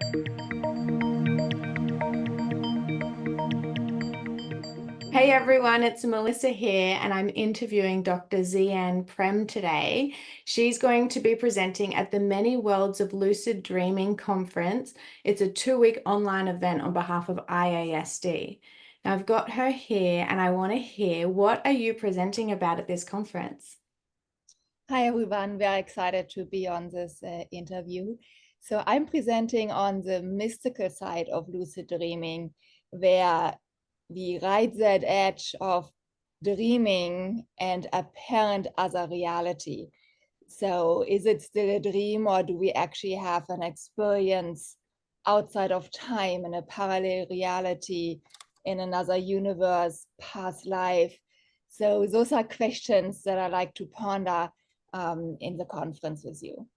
Hey everyone, it's Melissa here, and I'm interviewing Dr. Xian Prem today. She's going to be presenting at the Many Worlds of Lucid Dreaming conference. It's a 2-week online event on behalf of IASD. Now I've got her here, and I want to hear, what are you presenting about at this conference? Hi, everyone. Very excited to be on this interview. So I'm presenting on the mystical side of lucid dreaming, where we ride that edge of dreaming and apparent other reality. So is it still a dream, or do we actually have an experience outside of time in a parallel reality, in another universe, past life? So those are questions that I like to ponder in the conference with you.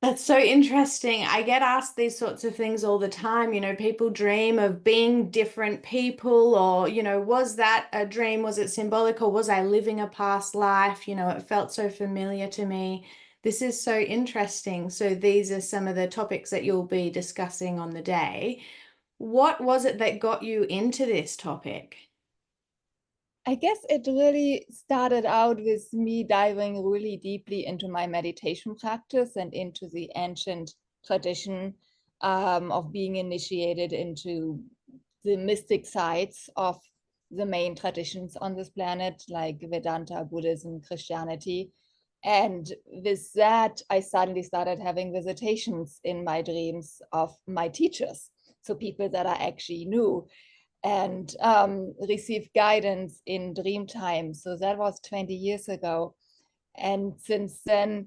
That's so interesting. I get asked these sorts of things all the time. People dream of being different people, or, was that a dream? Was it symbolic, or was I living a past life? It felt so familiar to me. This is so interesting. So these are some of the topics that you'll be discussing on the day. What was it that got you into this topic? I guess it really started out with me diving really deeply into my meditation practice and into the ancient tradition of being initiated into the mystic sides of the main traditions on this planet, like Vedanta, Buddhism, Christianity. And with that, I suddenly started having visitations in my dreams of my teachers. So people that I actually knew, and received guidance in dream time. So that was 20 years ago. And since then,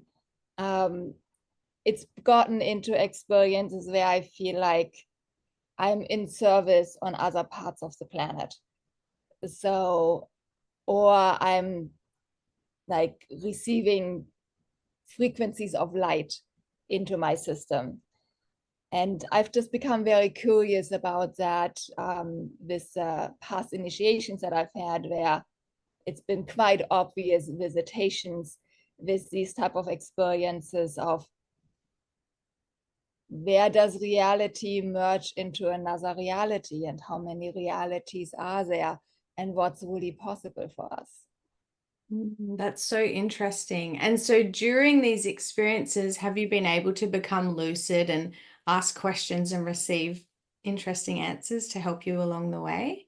it's gotten into experiences where I feel like I'm in service on other parts of the planet. So, or I'm like receiving frequencies of light into my system. And I've just become very curious about that with past initiations that I've had, where it's been quite obvious visitations with these type of experiences of where does reality merge into another reality, and how many realities are there, and what's really possible for us. That's so interesting. And so during these experiences, have you been able to become lucid and ask questions and receive interesting answers to help you along the way?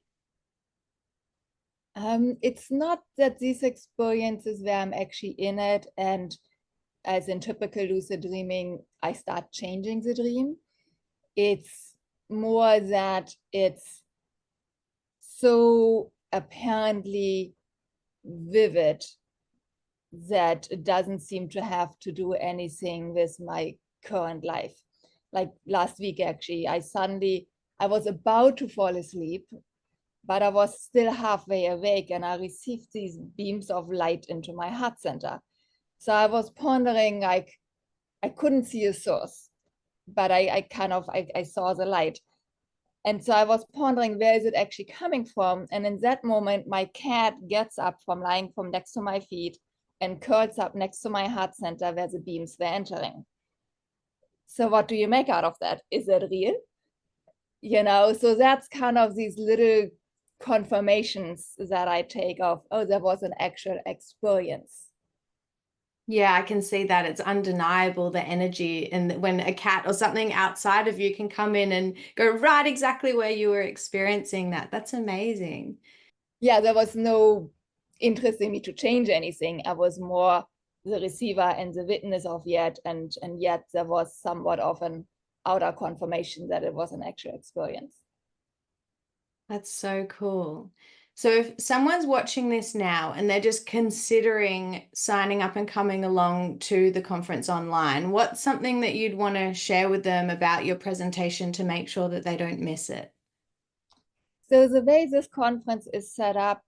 It's not that these experiences where I'm actually in it, and as in typical lucid dreaming, I start changing the dream. It's more that it's so apparently vivid that it doesn't seem to have to do anything with my current life. Like last week, actually, I was about to fall asleep, but I was still halfway awake, and I received these beams of light into my heart center. So I was pondering, like, I couldn't see a source, but I saw the light. And so I was pondering, where is it actually coming from? And in that moment, my cat gets up from lying from next to my feet and curls up next to my heart center where the beams were entering. So what do you make out of that? Is that real? So that's kind of these little confirmations that I take of, oh, there was an actual experience. Yeah, I can see that. It's undeniable, the energy, and when a cat or something outside of you can come in and go right exactly where you were experiencing that. That's amazing. Yeah, there was no interest in me to change anything. I was more the receiver and the witness of yet, and yet there was somewhat of an outer confirmation that it was an actual experience. That's so cool. So if someone's watching this now and they're just considering signing up and coming along to the conference online, what's something that you'd want to share with them about your presentation to make sure that they don't miss it? So the way this conference is set up,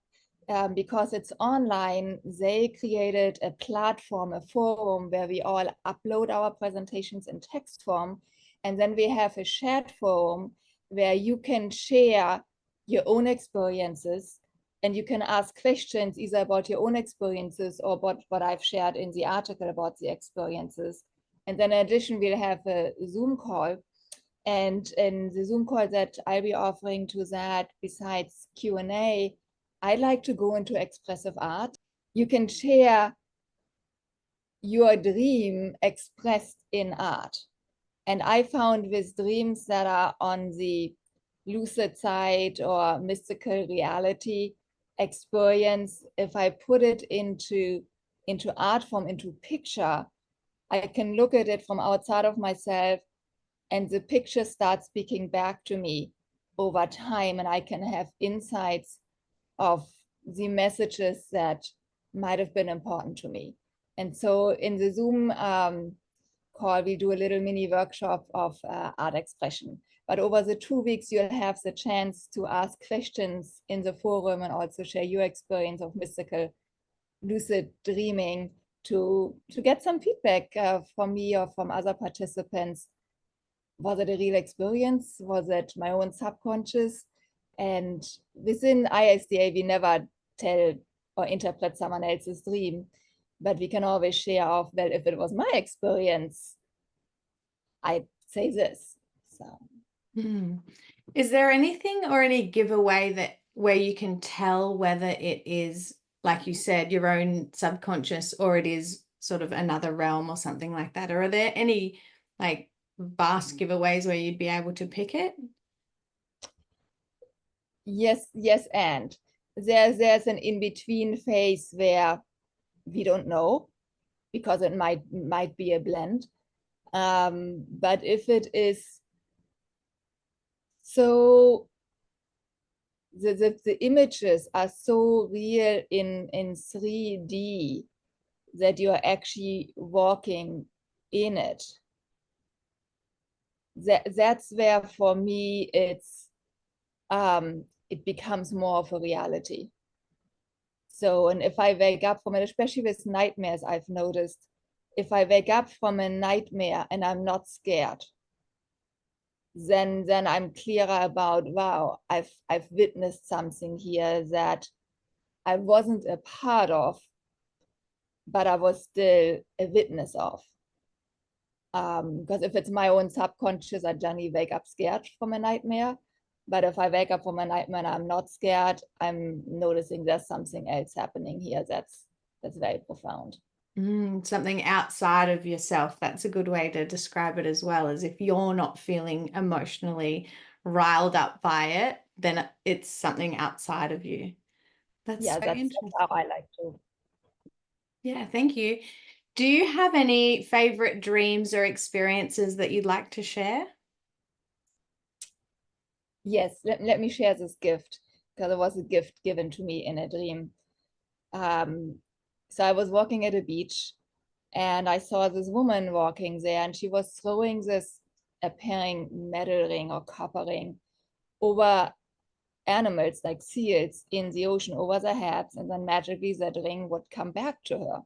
because it's online, they created a platform, a forum where we all upload our presentations in text form. And then we have a shared forum where you can share your own experiences, and you can ask questions either about your own experiences or about what I've shared in the article about the experiences. And then in addition, we'll have a Zoom call And in the Zoom call that I'll be offering to that, besides Q&A, I like to go into expressive art. You can share your dream expressed in art. And I found with dreams that are on the lucid side or mystical reality experience, if I put it into art form, into picture, I can look at it from outside of myself, and the picture starts speaking back to me over time, and I can have insights of the messages that might have been important to me. And so in the Zoom call, we do a little mini workshop of art expression. But over the 2 weeks, you'll have the chance to ask questions in the forum and also share your experience of mystical lucid dreaming to get some feedback from me or from other participants. Was it a real experience? Was it my own subconscious? And within ISDA, we never tell or interpret someone else's dream, but we can always share off, well, if it was my experience, I'd say this. So Is there anything or any giveaway that where you can tell whether it is, like you said, your own subconscious or it is sort of another realm or something like that? Or are there any like vast giveaways where you'd be able to pick it? yes, yes, and there's an in-between phase where we don't know because it might be a blend. But if it is so the images are so real in 3D that you're actually walking in it. That's where for me it becomes more of a reality. So, and if I wake up from it, especially with nightmares, I've noticed if I wake up from a nightmare and I'm not scared, then I'm clearer about, wow, I've witnessed something here that I wasn't a part of, but I was still a witness of. Because if it's my own subconscious, I generally wake up scared from a nightmare. But if I wake up from a nightmare and I'm not scared, I'm noticing there's something else happening here that's very profound. Something outside of yourself. That's a good way to describe it as well, as if you're not feeling emotionally riled up by it, then it's something outside of you. That's Yeah, so that's interesting. how I like to. Yeah, thank you. Do you have any favorite dreams or experiences that you'd like to share? Yes, let me share this gift because it was a gift given to me in a dream. Um, so I was walking at a beach and I saw this woman walking there, and she was throwing this appearing metal ring or copper ring over animals like seals in the ocean over their heads, and then magically that ring would come back to her.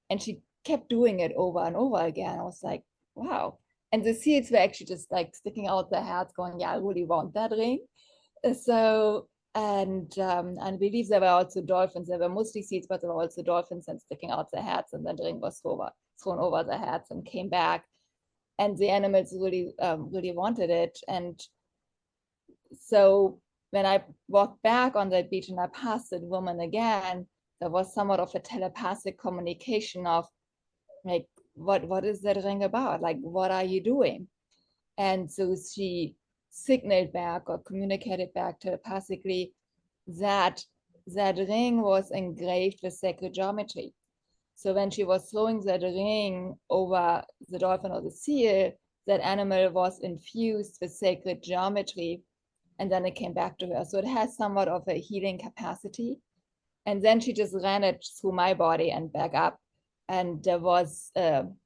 And she kept doing it over and over again. I was like, wow. And the seals were actually just like sticking out their heads, going, yeah, I really want that ring. So, and I believe there were also dolphins. There were mostly seals, but there were also dolphins and sticking out their heads, and then the ring was thrown over their heads and came back. And the animals really wanted it. And so when I walked back on that beach and I passed that woman again, there was somewhat of a telepathic communication of like, what is that ring about? Like, what are you doing? And so she signaled back or communicated back telepathically that that ring was engraved with sacred geometry. So when she was throwing that ring over the dolphin or the seal, that animal was infused with sacred geometry, and then it came back to her. So it has somewhat of a healing capacity. And then she just ran it through my body and back up. And there was kind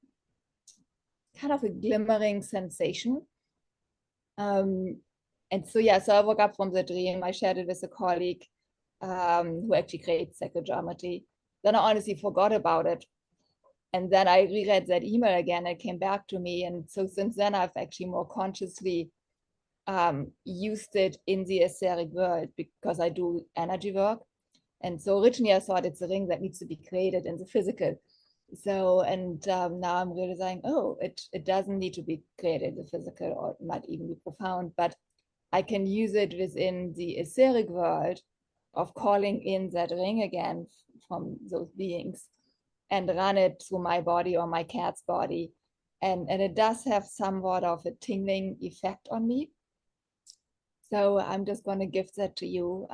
of a glimmering sensation. And so, yeah, so I woke up from the dream. I shared it with a colleague who actually creates psychogeometry. Then I honestly forgot about it. And then I reread that email again. It came back to me. And so since then, I've actually more consciously used it in the etheric world because I do energy work. And so originally I thought it's a ring that needs to be created in the physical. So, and now I'm realizing, oh, it doesn't need to be created the physical, or it might even be profound, but I can use it within the etheric world of calling in that ring again from those beings and run it through my body or my cat's body. And it does have somewhat of a tingling effect on me. So I'm just going to give that to you,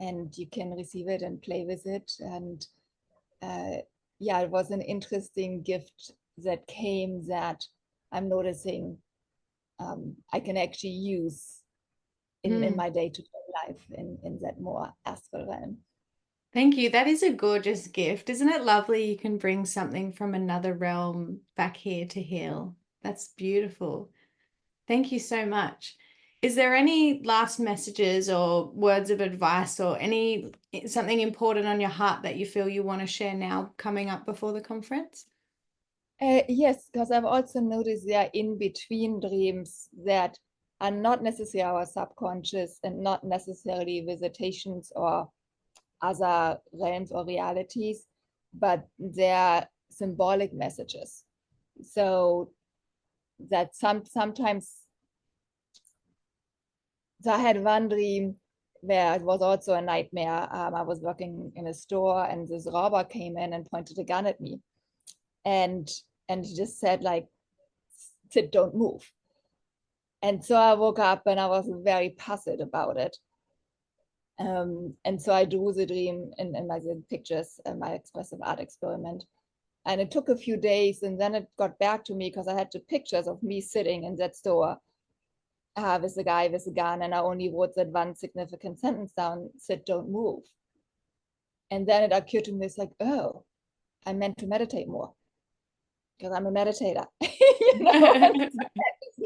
and you can receive it and play with it. And uh, yeah, it was an interesting gift that came that I'm noticing I can actually use in Mm. my day-to-day life in that more astral realm. Thank you. That is a gorgeous gift. Isn't it lovely you can bring something from another realm back here to heal? That's beautiful. Thank you so much. Is there any last messages or words of advice or any something important on your heart that you feel you want to share now coming up before the conference? Yes, because I've also noticed there are in between dreams that are not necessarily our subconscious and not necessarily visitations or other realms or realities, but they're symbolic messages. So that sometimes, so I had one dream where it was also a nightmare. I was working in a store and this robber came in and pointed a gun at me, and he just said like, "Sit, don't move." And so I woke up and I was very puzzled about it. And so I drew the dream in my pictures, my expressive art experiment. And it took a few days, and then it got back to me because I had the pictures of me sitting in that store with the guy with the gun, and I only wrote that one significant sentence down: "Sit, don't move." And then it occurred to me, it's like, oh, I meant to meditate more because I'm a meditator, and I just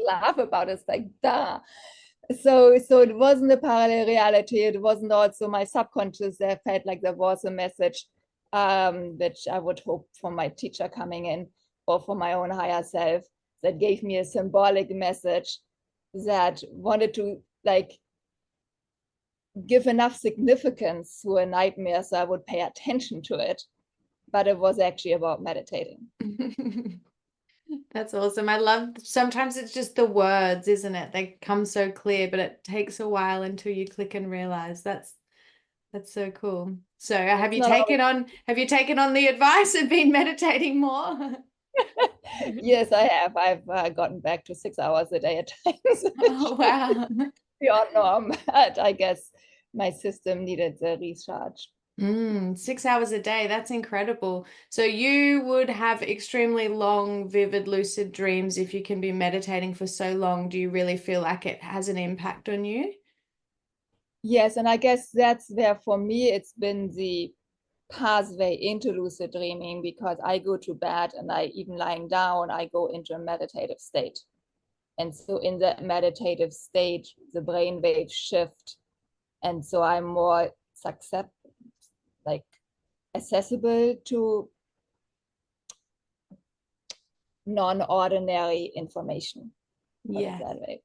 laugh about it. It's like, duh. So it wasn't a parallel reality. It wasn't also my subconscious that felt like there was a message, which I would hope from my teacher coming in or from my own higher self, that gave me a symbolic message that wanted to like give enough significance to a nightmare so I would pay attention to it. But it was actually about meditating. That's awesome. I love sometimes it's just the words, isn't it? They come so clear, but it takes a while until you click and realize that's so cool. So It's not always. have you taken on the advice and been meditating more? Yes, I have. I've gotten back to 6 hours a day at times, Oh, which is wow. beyond norm. But I guess my system needed the recharge. 6 hours a day. That's incredible. So you would have extremely long, vivid, lucid dreams if you can be meditating for so long. Do you really feel like it has an impact on you? Yes, and I guess that's where for me it's been the pathway into lucid dreaming, because I go to bed and I even lying down, I go into a meditative state. And so in that meditative state, the brain waves shift. And so I'm more accept like accessible to non-ordinary information. Put it Yes. that way.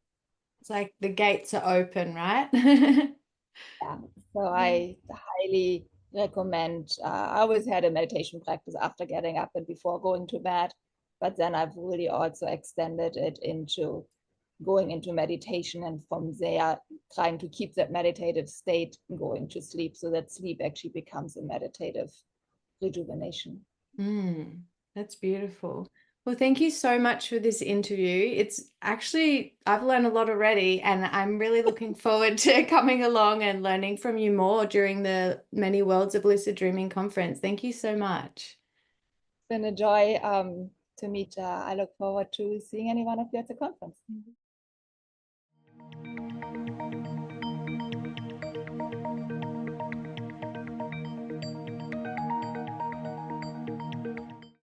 It's like the gates are open, right? Yeah. So I highly recommend. I always had a meditation practice after getting up and before going to bed, but then I've really also extended it into going into meditation, and from there trying to keep that meditative state going to sleep, so that sleep actually becomes a meditative rejuvenation. Mm, that's beautiful. Well, thank you so much for this interview. It's actually, I've learned a lot already, and I'm really looking forward to coming along and learning from you more during the Many Worlds of Lucid Dreaming conference. Thank you so much. It's been a joy to meet. I look forward to seeing any one of you at the conference.